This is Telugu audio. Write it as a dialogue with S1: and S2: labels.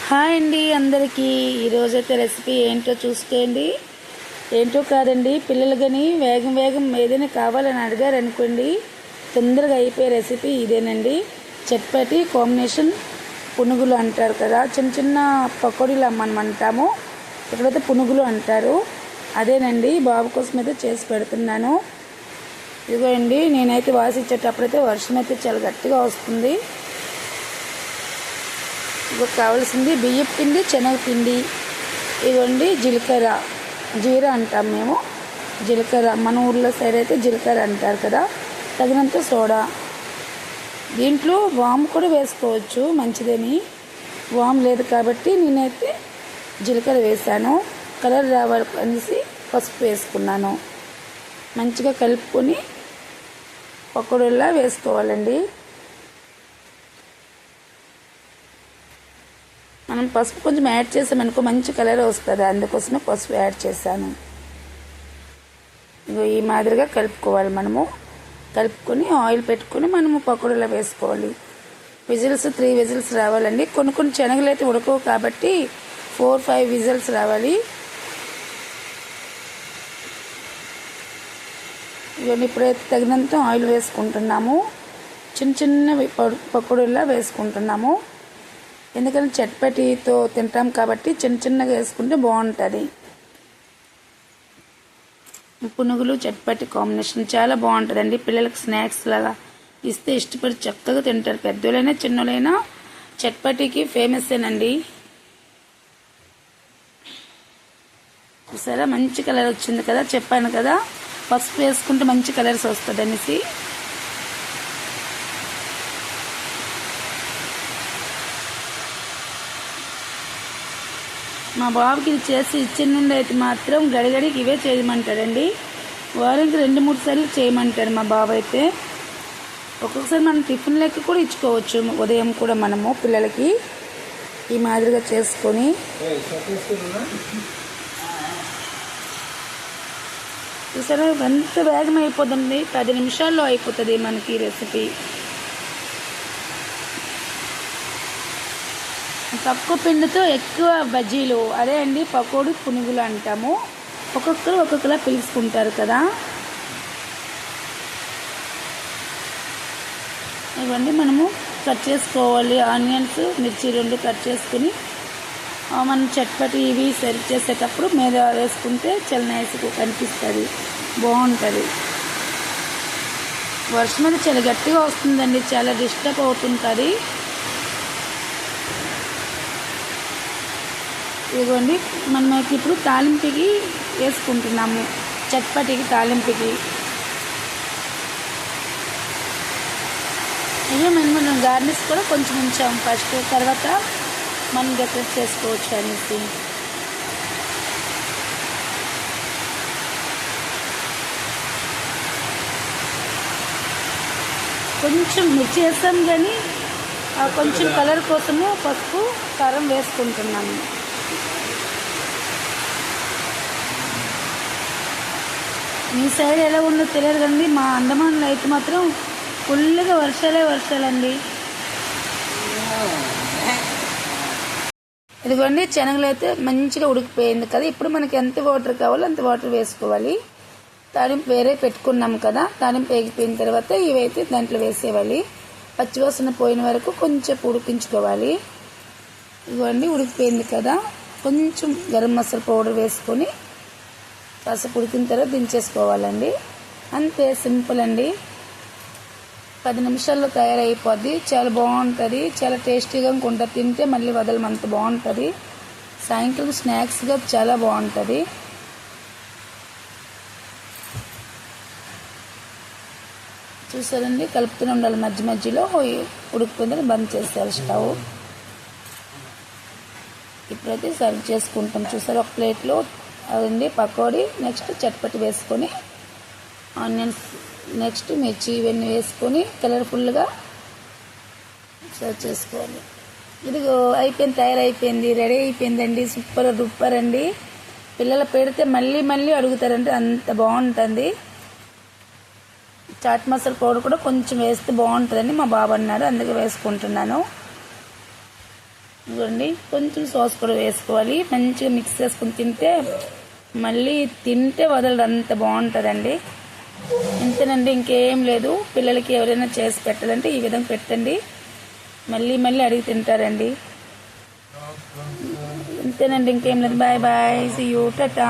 S1: హాయ్ అండి అందరికీ. ఈరోజైతే రెసిపీ ఏంటో చూసుకోండి. ఏంటో కాదండి, పిల్లలు కానీ వేగం ఏదైనా కావాలని అడిగారు అనుకోండి, తొందరగా అయిపోయే రెసిపీ ఇదేనండి. చట్పటి కాంబినేషన్ పునుగులు అంటారు కదా, చిన్న చిన్న పకోడీలు మనం అంటాము, ఇక్కడైతే పునుగులు అంటారు. అదేనండి బాబు కోసం అయితే చేసి పెడుతున్నాను. ఇదిగోండి, నేనైతే వాసిచ్చేటప్పుడైతే వర్షం అయితే చాలా గట్టిగా వస్తుంది. ఇక కావాల్సింది బియ్యం పిండి, శనగపిండి, ఇవ్వండి జీలకర్ర, జీరా అంటాం మేము, జీలకర్ర మన ఊర్లో సైడ్ అయితే జీలకర్ర అంటారు కదా, తగినంత సోడా. దీంట్లో వాము కూడా వేసుకోవచ్చు, మంచిదని. వాము లేదు కాబట్టి నేనైతే జీలకర్ర వేసాను. కలర్ రావాలి అనేసి పసుపు వేసుకున్నాను. మంచిగా కలుపుకొని పకోడీలా వేసుకోవాలండి. మనం పసుపు కొంచెం యాడ్ చేసామనుకో మంచి కలర్ వస్తుంది, అందుకోసమే పసుపు యాడ్ చేశాను. ఇగో ఈ మాదిరిగా కలుపుకోవాలి. మనము కలుపుకొని ఆయిల్ పెట్టుకొని మనము పకోడీలో వేసుకోవాలి. విజిల్స్ 3 విజిల్స్ రావాలండి. కొన్ని శనగలు అయితే ఉడకవు కాబట్టి 4-5 విజిల్స్ రావాలి. ఇవన్నీ ఇప్పుడైతే తగినంత ఆయిల్ వేసుకుంటున్నాము. చిన్న పకోడీలా వేసుకుంటున్నాము. ఎందుకంటే చట్పటితో తింటాం కాబట్టి చిన్నగా వేసుకుంటే బాగుంటుంది. పునుగులు చట్పటి కాంబినేషన్ చాలా బాగుంటుందండి. పిల్లలకి స్నాక్స్ లాగా ఇస్తే ఇష్టపడి చక్కగా తింటారు. పెద్దోళ్ళైనా చిన్నోళ్ళైనా చట్పటికి ఫేమస్సేనండి. చూసారా మంచి కలర్ వచ్చింది కదా, చెప్పాను కదా పసుపు వేసుకుంటే మంచి కలర్స్ వస్తుంది అనేసి. మా బాబుకి ఇది చేసి ఇచ్చిన నుండి అయితే మాత్రం గడిగడికి ఇవే చేయమంటాడండి. వారానికి 2-3 సార్లు చేయమంటాడు మా బాబు అయితే. ఒక్కొక్కసారి మనం టిఫిన్ లెక్క కూడా ఇచ్చుకోవచ్చు, ఉదయం కూడా మనము పిల్లలకి ఈ మాదిరిగా చేసుకొని. చూసారా ఎంత వేగం అయిపోతుంది, 10 నిమిషాల్లో అయిపోతుంది మనకి రెసిపీ. తక్కువ పిండితో ఎక్కువ బజ్జీలు, అదే అండి పకోడీ పునుగులు అంటాము. ఒక్కొక్కరు ఒక్కొక్కలా పిలుచుకుంటారు కదా. ఇవన్నీ మనము కట్ చేసుకోవాలి. ఆనియన్స్, మిర్చి 2 కట్ చేసుకుని మనం చట్పటి ఇవి సర్వ్ చేసేటప్పుడు మీద వేసుకుంటే చాలా నైస్గా కనిపిస్తుంది, బాగుంటుంది. వర్షం అనేది చాలా గట్టిగా వస్తుందండి, చాలా డిస్టర్బ్ అవుతుంటుంది. ఇదిగోండి మనకి ఇప్పుడు తాలింపుకి వేసుకుంటున్నాము, చట్పటికి తాలింపుకి. ఇదే మనం గార్నిష్ కూడా కొంచెం ఉంచాము ఫస్ట్, తర్వాత మనం డెకరేట్ చేసుకోవచ్చు అనేసి. కొంచెం మిర్చి వేస్తాం కానీ కొంచెం కలర్ కోసము పసుపు కారం వేసుకుంటున్నాము. మీ సైడ్ ఎలా ఉందో తెలియదు కానీ మా అండమాన్లో అయితే మాత్రం ఫుల్గా వర్షాలండి. ఇదిగోండి శనగలు అయితే మంచిగా ఉడికిపోయింది కదా. ఇప్పుడు మనకి ఎంత వాటర్ కావాలో అంత వాటర్ వేసుకోవాలి. తాలింపు వేరే పెట్టుకున్నాం కదా, తాలింపు వేగిపోయిన తర్వాత ఇవైతే దాంట్లో వేసేవాలి. పచ్చివాసన పోయిన వరకు కొంచెం ఉడికించుకోవాలి. ఇదిగోండి ఉడికిపోయింది కదా, కొంచెం గరం మసాలా పౌడర్ వేసుకొని కాసేపు ఉడికిన తర్వాత దించేసుకోవాలండి. అంతే, సింపుల్ అండి. 10 నిమిషాల్లో తయారైపోద్ది. చాలా బాగుంటుంది, చాలా టేస్టీగా ఉంటుంది. తింటే మళ్ళీ వదలమంత బాగుంటుంది. సాయంత్రం స్నాక్స్గా చాలా బాగుంటుంది. చూసారండి, కలుపుతూనే ఉండాలి మధ్యలో. ఉడికిపోయిందని బంద్ చేసేయాలి స్టవ్. ఇప్పుడైతే సర్వ్ చేసుకుంటాం. చూసారు ఒక ప్లేట్లో అదండి పకోడీ, నెక్స్ట్ చట్పటి వేసుకొని ఆనియన్స్, నెక్స్ట్ మిర్చి ఇవన్నీ వేసుకొని కలర్ఫుల్గా సర్వ్ చేసుకోవాలి. ఇదిగో అయిపోయింది, తయారైపోయింది, రెడీ అయిపోయిందండి. సూపర్ డూపర్ అండి. పిల్లలు పెడితే మళ్ళీ అడుగుతారంటే అంత బాగుంటుంది. చాట్ మసాలా పౌడర్ కూడా కొంచెం వేస్తే బాగుంటుందని మా బాబు అన్నాడు, అందుకే వేసుకుంటున్నాను. ఇదిగోండి కొంచెం సాస్ కూడా వేసుకోవాలి. మంచిగా మిక్స్ చేసుకుని తింటే మళ్ళీ తింటే వదలదు, అంత బాగుంటుందండి. ఇంతేనండి, ఇంకేం లేదు. పిల్లలకి ఎవరైనా చేసి పెట్టాలంటే ఈ విధంగా పెట్టండి, మళ్ళీ మళ్ళీ అడిగి తింటారండి. ఇంతేనండి, ఇంకేం లేదు. Bye bye, see you, Tata.